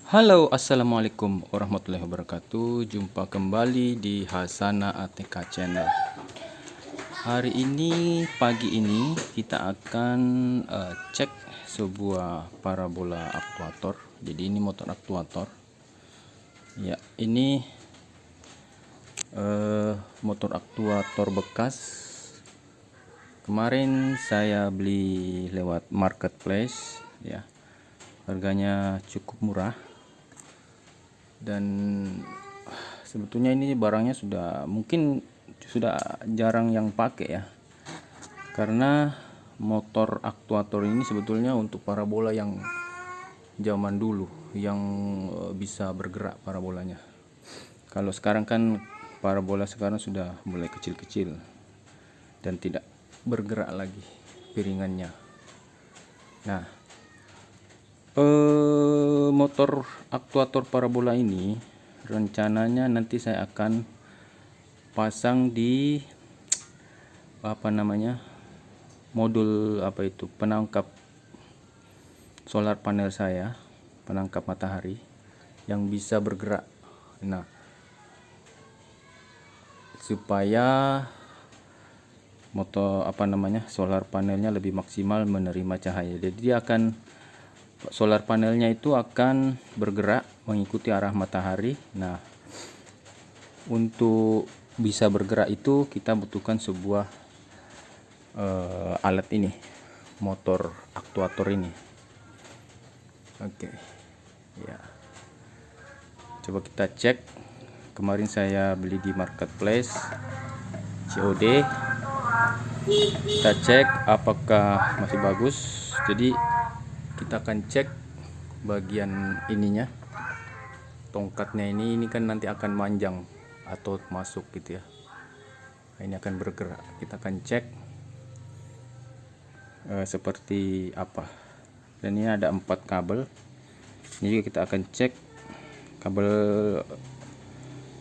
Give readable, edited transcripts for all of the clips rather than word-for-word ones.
Halo, assalamualaikum warahmatullahi wabarakatuh. Jumpa kembali di Hasana ATK Channel. Hari ini, pagi ini kita akan cek sebuah parabola aktuator. Jadi ini motor aktuator. Ya, ini motor aktuator bekas. Kemarin saya beli lewat marketplace, ya. Harganya cukup murah. Dan sebetulnya ini barangnya mungkin sudah jarang yang pakai ya, karena motor aktuator ini sebetulnya untuk parabola yang zaman dulu yang bisa bergerak parabolanya. Kalau sekarang kan parabola sekarang sudah mulai kecil-kecil dan tidak bergerak lagi piringannya. Nah, motor aktuator parabola ini rencananya nanti saya akan pasang di modul penangkap solar panel saya, penangkap matahari yang bisa bergerak. Nah, supaya solar panelnya lebih maksimal menerima cahaya. Jadi dia akan solar panelnya itu akan bergerak mengikuti arah matahari. Nah, untuk bisa bergerak itu kita butuhkan sebuah alat ini, motor aktuator ini. Oke, ya, coba kita cek. Kemarin saya beli di marketplace COD. Kita cek apakah masih bagus. Jadi kita akan cek bagian ininya, tongkatnya ini kan nanti akan manjang atau masuk gitu ya. Ini akan bergerak. Kita akan cek seperti apa. Dan ini ada 4 kabel. Ini juga kita akan cek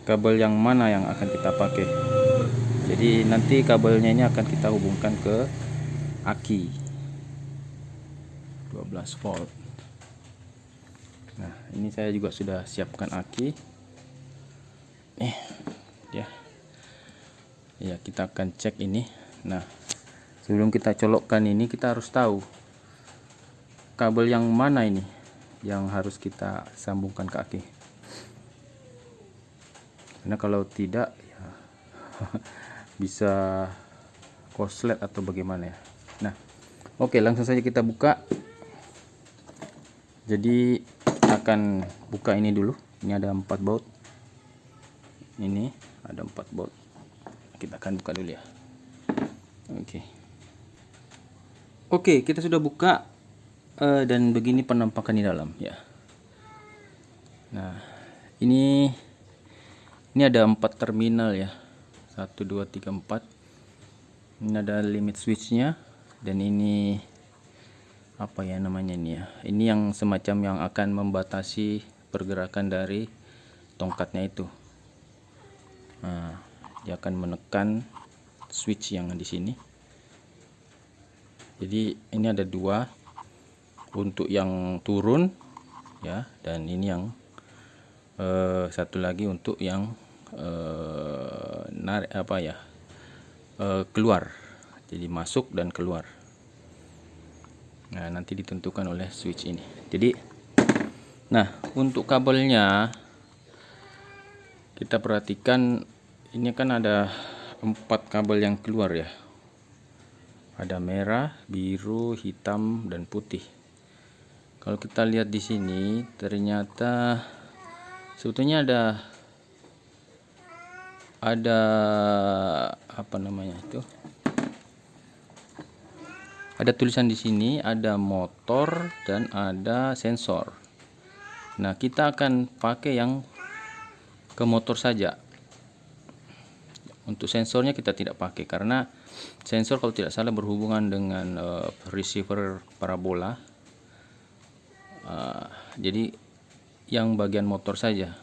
kabel yang mana yang akan kita pakai. Jadi nanti kabelnya ini akan kita hubungkan ke aki 12 volt. Nah, ini saya juga sudah siapkan aki. Ya, kita akan cek ini. Nah, sebelum kita colokkan ini, kita harus tahu kabel yang mana ini yang harus kita sambungkan ke aki. Karena kalau tidak ya bisa korslet atau bagaimana ya. Nah, oke, langsung saja kita buka. Jadi akan buka ini dulu. Ini ada 4 baut. Ini ada 4 baut. Kita akan buka dulu ya. Oke, kita sudah buka dan begini penampakan di dalam ya. Nah, ini ada 4 terminal ya. 1 2 3 4. Ini ada limit switchnya, dan ini apa ya namanya ini ya. Ini yang semacam yang akan membatasi pergerakan dari tongkatnya itu. Nah, dia akan menekan switch yang di sini. Jadi ini ada 2 untuk yang turun ya, dan ini yang satu lagi untuk yang keluar. Jadi masuk dan keluar. Nah, nanti ditentukan oleh switch ini. Jadi, nah, untuk kabelnya kita perhatikan, ini kan ada 4 kabel yang keluar ya. Ada merah, biru, hitam, dan putih. Kalau kita lihat di sini, ternyata sebetulnya ada ada tulisan di sini, ada motor dan ada sensor. Nah, kita akan pakai yang ke motor saja. Untuk sensornya kita tidak pakai, karena sensor kalau tidak salah berhubungan dengan receiver parabola. Jadi yang bagian motor saja.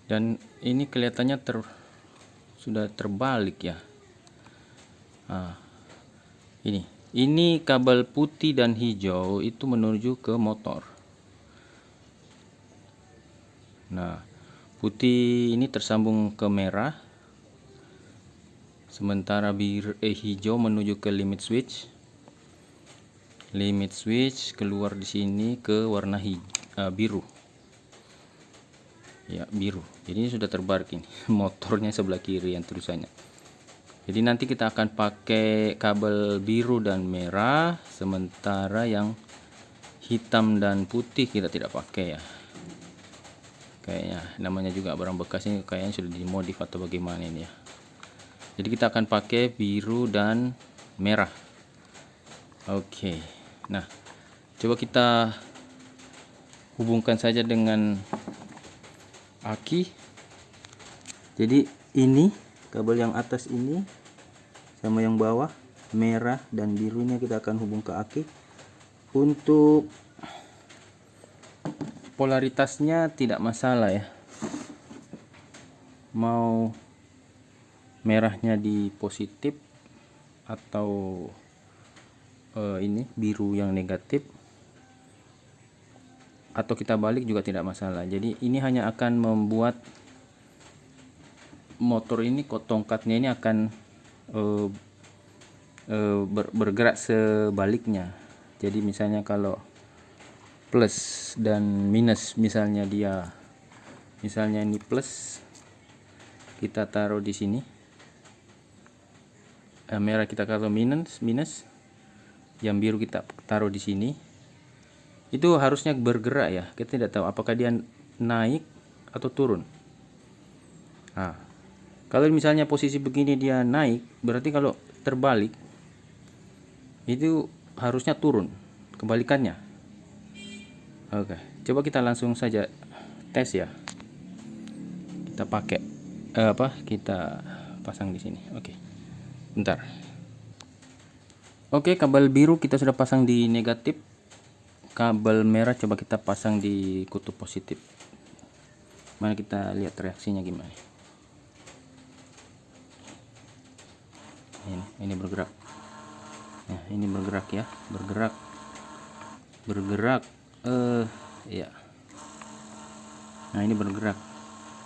Dan ini kelihatannya sudah terbalik ya. Ini kabel putih dan hijau itu menuju ke motor. Nah, putih ini tersambung ke merah, sementara hijau menuju ke limit switch. Limit switch keluar di sini ke warna biru. Ya, biru. Jadi ini sudah terbalik ini. Motornya sebelah kiri yang tulisannya. Jadi nanti kita akan pakai kabel biru dan merah, sementara yang hitam dan putih kita tidak pakai ya. Kayaknya namanya juga barang bekas ini, kayaknya sudah dimodif atau bagaimana ini ya. Jadi kita akan pakai biru dan merah. Oke. Nah, coba kita hubungkan saja dengan aki. Jadi ini kabel yang atas ini sama yang bawah, merah dan birunya kita akan hubung ke aki. Untuk polaritasnya tidak masalah ya, mau merahnya di positif atau ini biru yang negatif, atau kita balik juga tidak masalah. Jadi ini hanya akan membuat motor ini, tongkatnya ini akan bergerak sebaliknya. Jadi misalnya kalau plus dan minus, misalnya ini plus, kita taruh di sini, merah kita taruh minus, yang biru kita taruh di sini, itu harusnya bergerak ya. Kita tidak tahu apakah dia naik atau turun. Nah, kalau misalnya posisi begini dia naik, berarti kalau terbalik itu harusnya turun, kebalikannya. Oke, coba kita langsung saja tes ya. Kita pakai kita pasang di sini. Oke, bentar. Oke, kabel biru kita sudah pasang di negatif. Kabel merah coba kita pasang di kutub positif. Mana kita lihat reaksinya gimana. Ini bergerak. Nah, ini bergerak ya, bergerak. Ya. Nah, ini bergerak.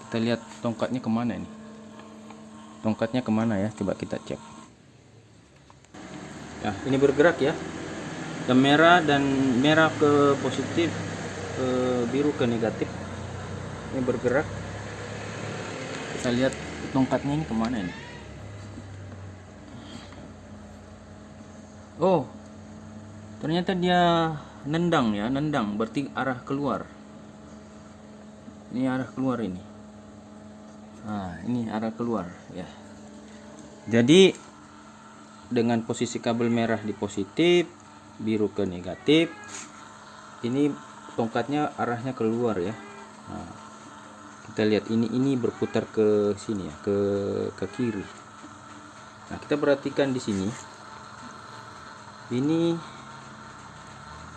Kita lihat tongkatnya kemana ini. Tongkatnya kemana ya? Coba kita cek. Nah, ini bergerak ya. Merah ke positif, biru ke negatif. Ini bergerak. Kita lihat tongkatnya ini kemana ini. Oh, ternyata dia nendang ya, berarti arah keluar. Ini arah keluar ini. Nah, ini arah keluar ya. Jadi dengan posisi kabel merah di positif, biru ke negatif, ini tongkatnya arahnya keluar ya. Nah, kita lihat ini berputar ke sini ya, ke kiri. Nah, kita perhatikan di sini. Ini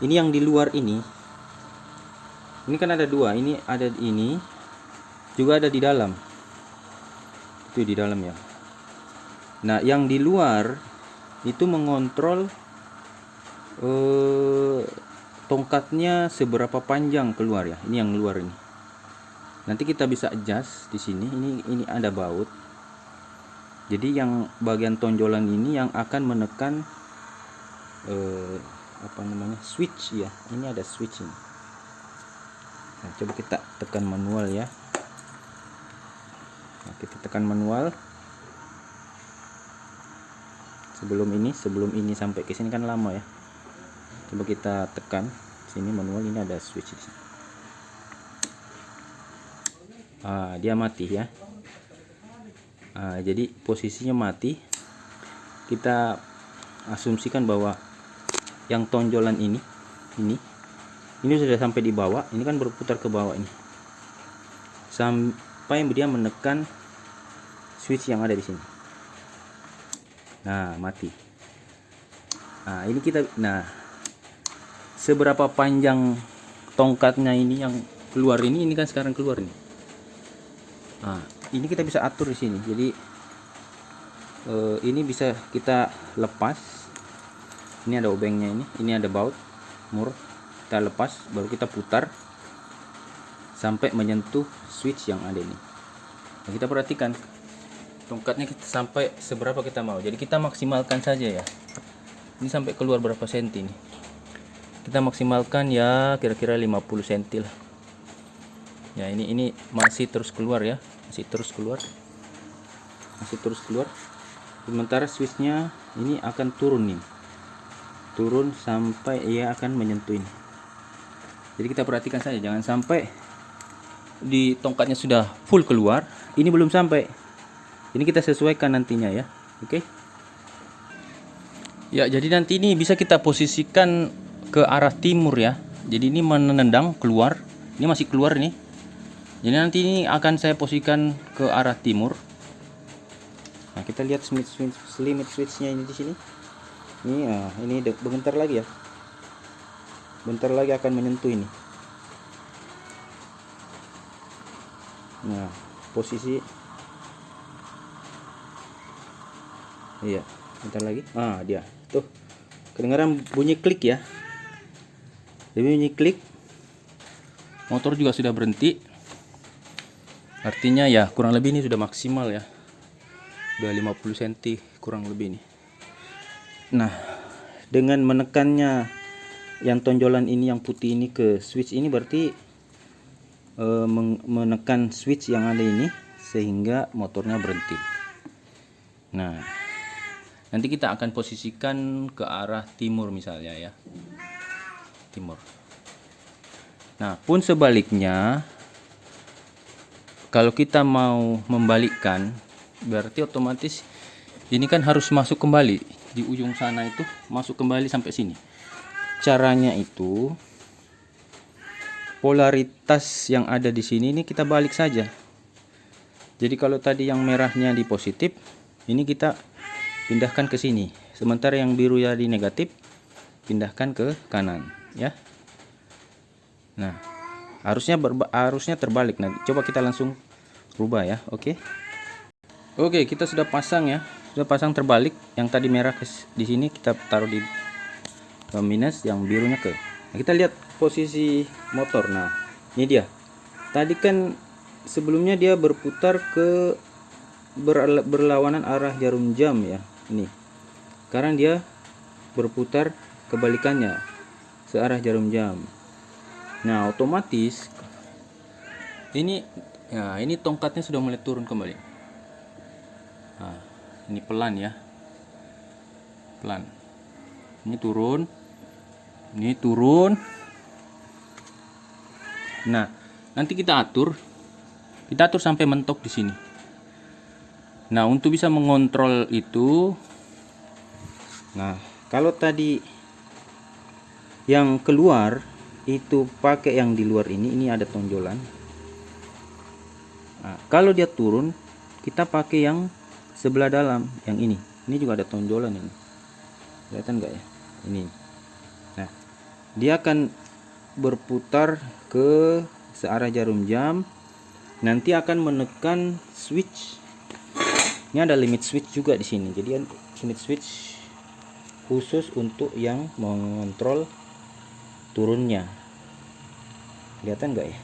yang di luar ini kan ada dua, ini ada ini juga ada di dalam, itu di dalam ya. Nah, yang di luar itu mengontrol tongkatnya seberapa panjang keluar ya. Ini yang luar ini. Nanti kita bisa adjust di sini. Ini ada baut. Jadi yang bagian tonjolan ini yang akan menekan switch ya. Ini ada switch ini. Nah, coba kita tekan manual ya. Nah, kita tekan manual. Sebelum ini sampai ke sini kan lama ya. Coba kita tekan sini manual, ini ada switch di sini. Dia mati ya. Jadi posisinya mati. Kita asumsikan bahwa yang tonjolan ini sudah sampai di bawah. Ini kan berputar ke bawah ini sampai dia menekan switch yang ada di sini. Nah, mati. Nah, ini seberapa panjang tongkatnya ini yang keluar ini kan sekarang keluar ini. Nah, ini kita bisa atur di sini. Jadi ini bisa kita lepas. Ini ada obengnya ini ada baut mur. Kita lepas, baru kita putar sampai menyentuh switch yang ada ini. Nah, kita perhatikan tongkatnya kita sampai seberapa kita mau. Jadi kita maksimalkan saja ya. Ini sampai keluar berapa senti nih? Kita maksimalkan ya kira-kira 50 cm lah. Ya, ini masih terus keluar ya. Masih terus keluar. Sementara switchnya ini akan turun nih. Turun sampai ia akan menyentuh ini. Jadi kita perhatikan saja, jangan sampai di tongkatnya sudah full keluar, ini belum sampai. Ini kita sesuaikan nantinya ya. Oke. Ya, jadi nanti ini bisa kita posisikan ke arah timur ya. Jadi ini menendang keluar, ini masih keluar nih. Jadi nanti ini akan saya posisikan ke arah timur. Nah, kita lihat limit switchnya ini di sini. Ini bentar lagi ya. Bentar lagi akan menyentuh ini. Nah, posisi. Iya, bentar lagi. Dia. Tuh. Kedengaran bunyi klik ya. Bunyi klik. Motor juga sudah berhenti. Artinya ya kurang lebih ini sudah maksimal ya. Udah 50 cm kurang lebih nih. Nah, dengan menekannya yang tonjolan ini yang putih ini ke switch ini berarti menekan switch yang ada ini sehingga motornya berhenti. Nah, nanti kita akan posisikan ke arah timur misalnya ya. Timur. Nah, pun sebaliknya kalau kita mau membalikkan berarti otomatis ini kan harus masuk kembali di ujung sana, itu masuk kembali sampai sini. Caranya itu polaritas yang ada di sini ini kita balik saja. Jadi kalau tadi yang merahnya di positif, ini kita pindahkan ke sini. Sementara yang biru ya di negatif, pindahkan ke kanan ya. Nah, harusnya terbalik. Nah, coba kita langsung rubah ya. Oke. Oke, kita sudah pasang ya. Sudah pasang terbalik. Yang tadi merah di sini kita taruh di minus, yang birunya ke. Nah, kita lihat posisi motor. Nah, ini dia. Tadi kan sebelumnya dia berputar ke berlawanan arah jarum jam ya. Ini. Sekarang dia berputar kebalikannya, searah jarum jam. Nah, otomatis ini tongkatnya sudah mulai turun kembali. Nah, ini pelan ya. Pelan. Ini turun. Ini turun. Nah, nanti kita atur sampai mentok di sini. Nah, untuk bisa mengontrol itu, nah, kalau tadi yang keluar itu pakai yang di luar ini ada tonjolan. Nah, kalau dia turun, kita pakai yang sebelah dalam, yang ini. Ini juga ada tonjolan ini. Kelihatan nggak ya? Ini. Nah, dia akan berputar ke searah jarum jam. Nanti akan menekan switch. Ini ada limit switch juga di sini. Jadi limit switch khusus untuk yang mengontrol turunnya. Kelihatan nggak ya?